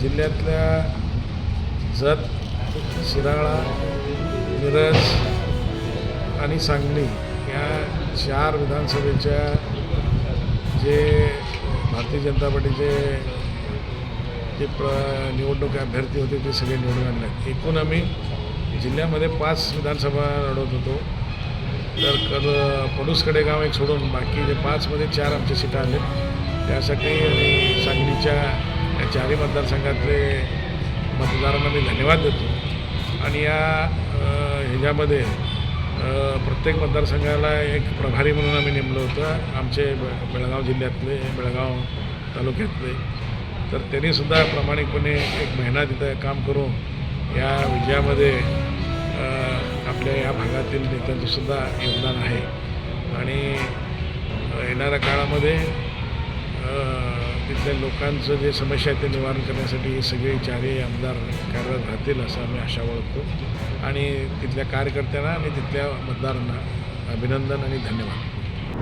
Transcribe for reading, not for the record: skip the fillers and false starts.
जिल्ह्यातल्या जत, शिराळा, मिरज आणि सांगली या 4 विधानसभेच्या जे भारतीय जनता पार्टीचे जे निवडणूक अभ्यर्थी होते ते सगळे निवडून आणले. एकूण आम्ही जिल्ह्यामध्ये 5 विधानसभा लढवत होतो. तर पडूसकडे गाव एक सोडून बाकी जे 5मध्ये 4 आमच्या सीटा आले. त्यासाठी आणि सांगलीच्या या 4ही मतदारसंघातले मतदारांना मी धन्यवाद देतो. आणि या ह्याच्यामध्ये प्रत्येक मतदारसंघाला एक प्रभारी म्हणून आम्ही नेमलं होतं आमचे बेळगाव जिल्ह्यातले, बेळगाव तालुक्यातले. तर त्यांनीसुद्धा प्रामाणिकपणे 1 महिना तिथं काम करून या विजयामध्ये आपल्या या भागातील नेत्यांचंसुद्धा योगदान आहे. आणि येणाऱ्या काळामध्ये तिथल्या लोकांचं जे समस्या आहे ते निवारण करण्यासाठी सगळे 4ही आमदार कार्यरत राहतील असं आम्ही आशा बाळगतो. आणि तिथल्या कार्यकर्त्यांना आणि तिथल्या मतदारांना अभिनंदन आणि धन्यवाद.